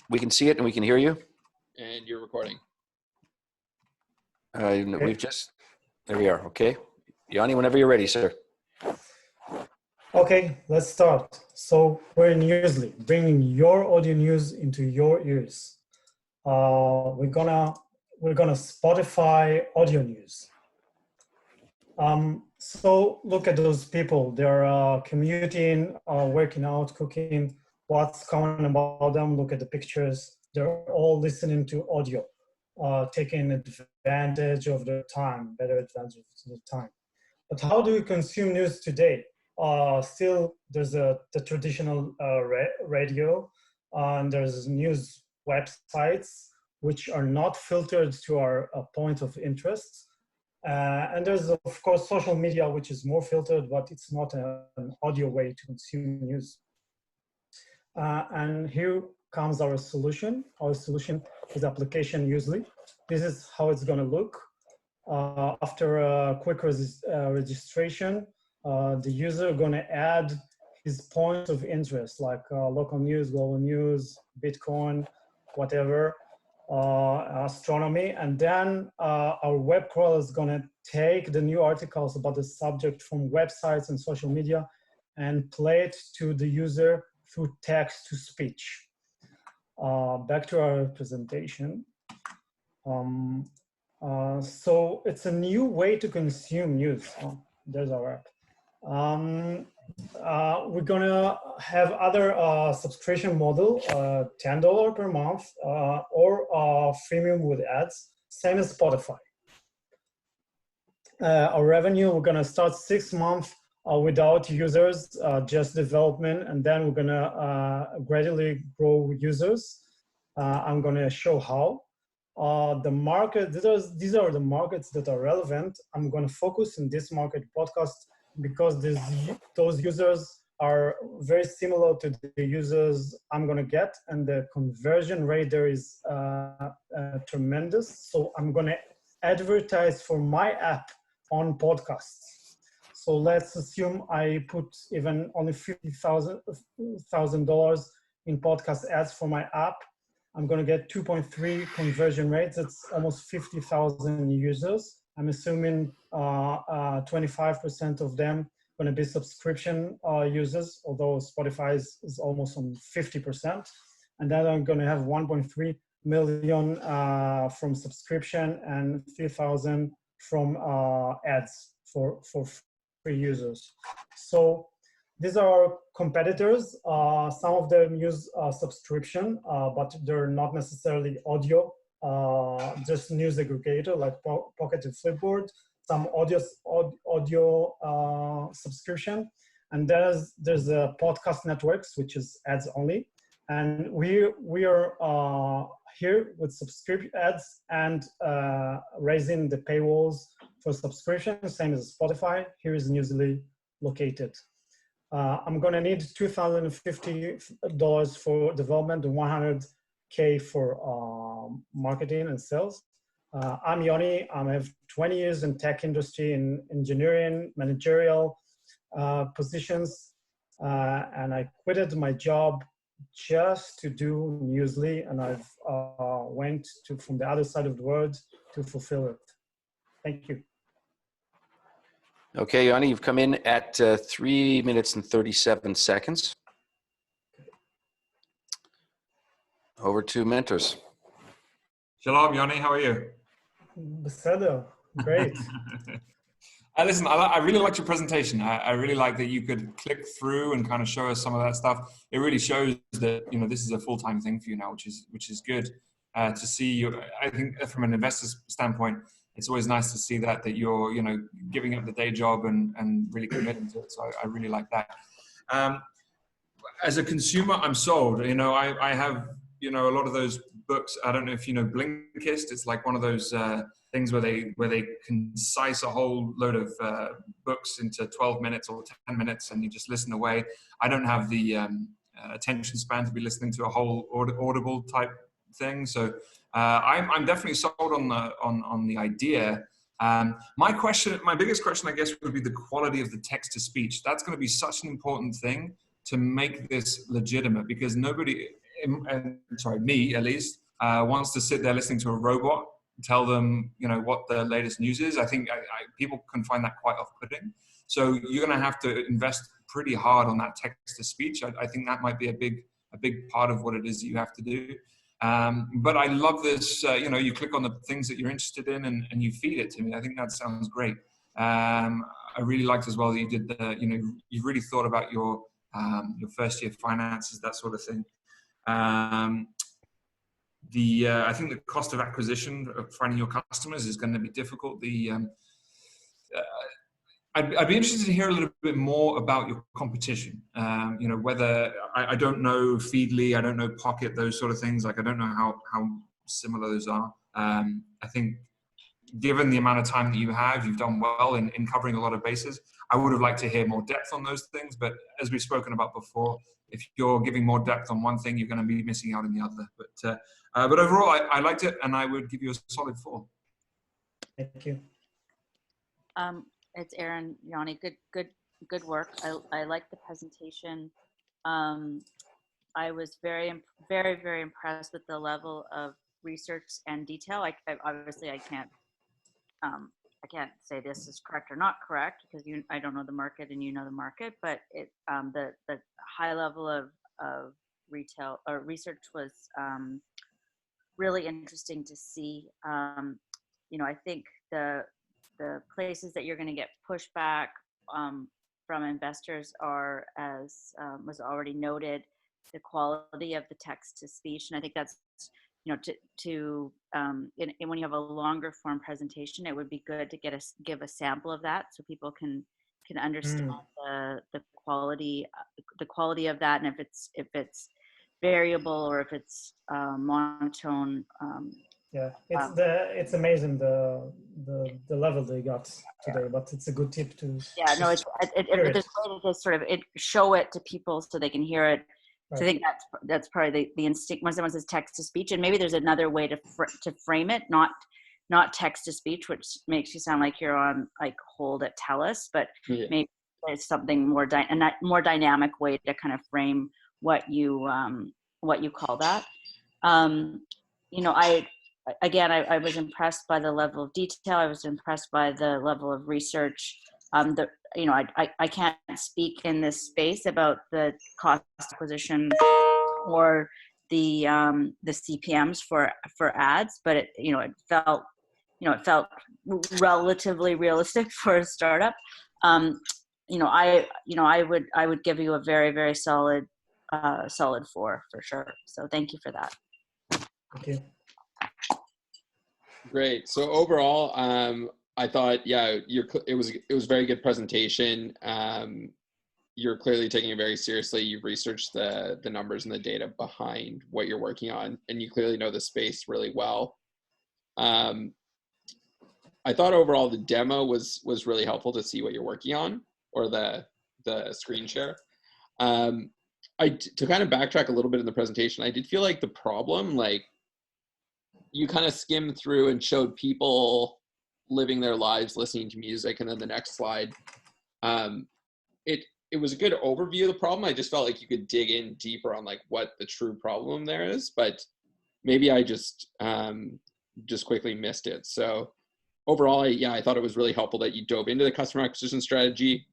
We can see it and we can hear you. And you're recording. We've just, there we are. Okay. Yanni, whenever you're ready, sir. Okay, let's start. So we're in Newsly, bringing your audio news into your ears. We're gonna Spotify audio news. So look at those people. They're commuting, working out, cooking. What's common about them? Look at the pictures. They're all listening to audio, taking advantage of their time, better advantage of their time. But how do we consume news today? Still, there's the traditional radio, and there's news websites which are not filtered to our point of interest. And there's, of course, social media, which is more filtered, but it's not an audio way to consume news. And here comes our solution. Our solution is application Newsly. This is how it's going to look. After a quick registration, the user going to add his points of interest, like local news, global news, Bitcoin, whatever, astronomy. And then our web crawler is going to take the new articles about the subject from websites and social media and play it to the user through text to speech. Back to our presentation. So it's a new way to consume news. There's our app. We're gonna have other subscription model, $10 per month, or freemium with ads, same as Spotify. Our revenue, we're gonna start 6 months without users, just development, and then we're gonna gradually grow users. I'm gonna show how. The market, these are the markets that are relevant. I'm gonna focus in this market podcast because those users are very similar to the users I'm gonna get, and the conversion rate there is tremendous. So I'm gonna advertise for my app on podcasts. So let's assume I put even only $50,000 in podcast ads for my app. I'm gonna get 2.3 conversion rates. It's almost 50,000 users. I'm assuming 25% of them gonna be subscription users, although Spotify is almost on 50%. And then I'm gonna have 1.3 million from subscription and 3,000 from ads for free users. So these are our competitors. Some of them use subscription, but they're not necessarily audio, just news aggregator like Pocket and Flipboard, some audio subscription. And there's a podcast networks, which is ads only. And we are here with subscription ads and raising the paywalls for subscription, same as Spotify. Here is Newsly located. I'm gonna need $2,050 for development and $100K for marketing and sales. I'm Yoni. I have 20 years in tech industry in engineering, managerial positions, and I quitted my job just to do Newsly, and I've went from the other side of the world to fulfill it. Thank you. Okay, Yanni, you've come in at 3 minutes and 37 seconds. Over to mentors. Shalom, Yoni, how are you? Beseder, great. Listen, I really liked your presentation. I really like that you could click through and kind of show us some of that stuff. It really shows that, you know, this is a full-time thing for you now, which is good to see you. I think from an investor's standpoint, it's always nice to see that you're, you know, giving up the day job and really committing to it. So I really like that. As a consumer, I'm sold. You know, I have, you know, a lot of those books. I don't know if you know Blinkist. It's like one of those things where they concise a whole load of books into 12 minutes or 10 minutes, and you just listen away. I don't have the attention span to be listening to a whole Audible type thing. So I'm definitely sold on the idea. My biggest question, I guess, would be the quality of the text to speech. That's going to be such an important thing to make this legitimate, because me at least, wants to sit there listening to a robot tell them, what the latest news is. I think people can find that quite off-putting. So you're going to have to invest pretty hard on that text-to-speech. I think that might be a big part of what it is that you have to do. But I love this, you click on the things that you're interested in and you feed it to me. I think that sounds great. I really liked as well that you did you've really thought about your first year finances, that sort of thing. I think the cost of acquisition of finding your customers is going to be difficult. I'd be interested to hear a little bit more about your competition. Whether I don't know Feedly, I don't know Pocket, those sort of things. Like I don't know how similar those are. I think given the amount of time that you've done well in covering a lot of bases. I would have liked to hear more depth on those things, but as we've spoken about before, if you're giving more depth on one thing, you're going to be missing out on the other. But overall, I liked it, and I would give you a solid 4. Thank you. It's Aaron, Yanni. Good work. I like the presentation. I was very, very impressed with the level of research and detail. Obviously I can't say this is correct or not correct because I don't know the market and you know the market, but the high level of retail or research was really interesting to see. I think the places that you're going to get pushback from investors are, as was already noted, the quality of the text to speech, and I think that's when you have a longer form presentation, it would be good to give a sample of that so people can understand the quality of that, and if it's variable or if it's monotone. It's amazing the level they got today, but it's a good tip to. Yeah, no, there's a way to sort of show it to people so they can hear it. Right. So I think that's probably the instinct when someone says text to speech, and maybe there's another way to frame it, not text to speech, which makes you sound like you're on like hold at TELUS, but maybe there's something more more dynamic way to kind of frame what you call that. I was impressed by the level of detail. I was impressed by the level of research. I can't speak in this space about the cost acquisition or the CPMs for ads, but it felt relatively realistic for a startup. I would give you a very, very solid 4 for sure. So thank you for that. Thank you. Great. So overall, I thought, it was a very good presentation. You're clearly taking it very seriously. You've researched the numbers and the data behind what you're working on, and you clearly know the space really well. I thought overall the demo was really helpful to see what you're working on, or the screen share. To kind of backtrack a little bit in the presentation, I did feel like the problem, like you kind of skimmed through and showed people living their lives listening to music, and then the next slide, it was a good overview of the problem. I just felt like you could dig in deeper on like what the true problem there is, but maybe I just quickly missed it. So overall, I thought it was really helpful that you dove into the customer acquisition strategy.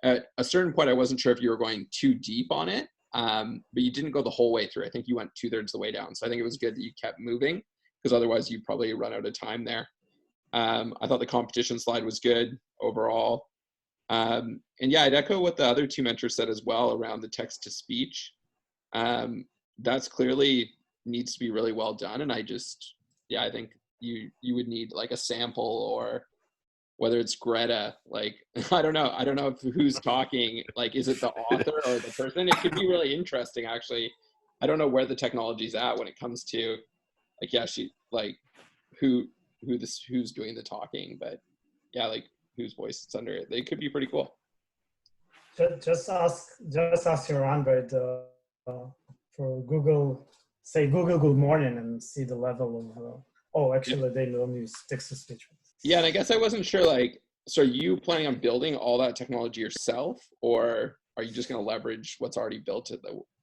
At a certain point, I wasn't sure if you were going too deep on it, but you didn't go the whole way through. I think you went 2/3 the way down. So I think it was good that you kept moving, because otherwise you'd probably run out of time there. I thought the competition slide was good overall. And I'd echo what the other 2 mentors said as well around the text to speech. That's clearly needs to be really well done. And I think you would need like a sample, or whether it's Greta, like, I don't know who's talking, like, is it the author or the person? It could be really interesting, actually. I don't know where the technology's at when it comes to like, who's doing the talking, but like whose voice it's under. They could be pretty cool. Just ask your Android for Google, say Google good morning, and see the level of they don't use text to speech. Yeah, and I guess I wasn't sure, like, so are you planning on building all that technology yourself, or are you just going to leverage what's already built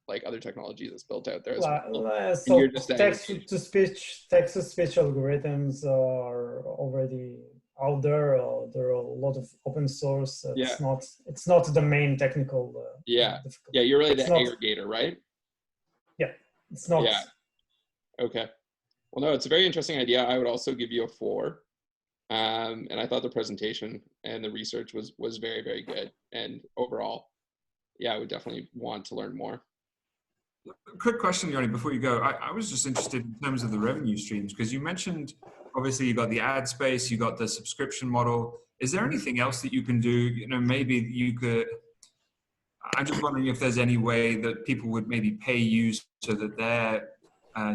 like other technology that's built out there as well. So you're just saying- text-to-speech algorithms are already out there. There are a lot of open source. It's not the main technical. Difficulty. Yeah, you're really It's the not- aggregator, right? Yeah, it's not. Yeah. Okay. Well, no, it's a very interesting idea. I would also give you a 4. And I thought the presentation and the research was very, very good. And overall, yeah, I would definitely want to learn more. Quick question, Yanni, before you go. I was just interested in terms of the revenue streams, because you mentioned, obviously, you got the ad space, you got the subscription model. Is there anything else that you can do? You know, maybe you could, I'm just wondering if there's any way that people would maybe pay you so that their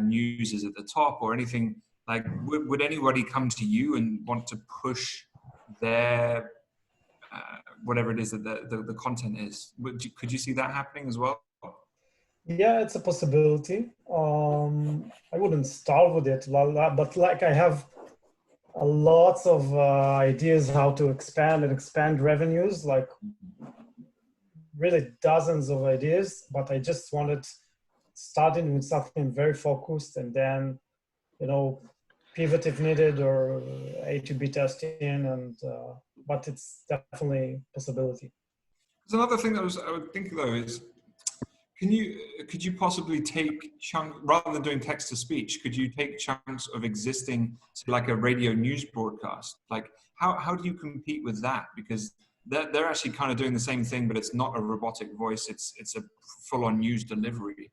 news is at the top, or anything like, would anybody come to you and want to push their, whatever it is that the content is? Could you see that happening as well? Yeah, it's a possibility. I wouldn't start with it, but like I have lots of ideas how to expand revenues, like really dozens of ideas, but I just wanted starting with something very focused and then, you know, pivot if needed or A/B testing, and but it's definitely a possibility. There's another thing that I would think though is, could you possibly take chunks, rather than doing text to speech, could you take chunks of existing, like a radio news broadcast? Like how do you compete with that? Because they're actually kind of doing the same thing, but it's not a robotic voice. It's a full-on news delivery.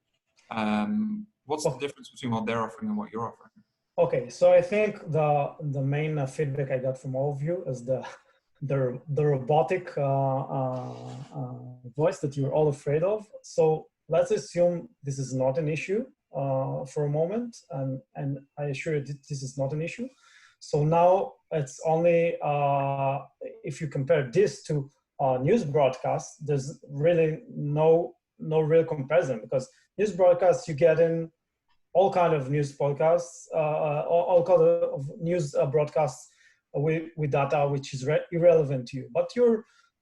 What's the difference between what they're offering and what you're offering? Okay, so I think the main feedback I got from all of you is the robotic voice that you're all afraid of. So let's assume this is not an issue for a moment, and I assure you this is not an issue. So now it's only, if you compare this to news broadcasts, there's really no real comparison, because news broadcasts, you get in all kind of news podcasts, all kind of news broadcasts with data which is irrelevant to you. But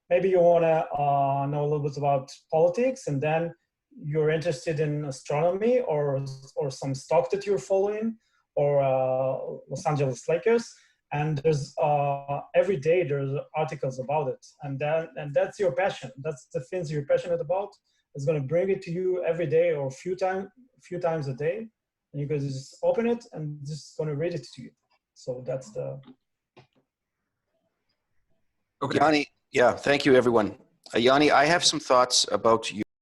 maybe you want to know a little bit about politics, and then you're interested in astronomy or some stock that you're following, or Los Angeles Lakers, and there's every day there's articles about it, and that's your passion. That's the things you're passionate about. It's going to bring it to you every day or a few times a day, and you can just open it and just going to read it to you. So that's the. Okay. Yanni, yeah, thank you, everyone. Yanni, I have some thoughts about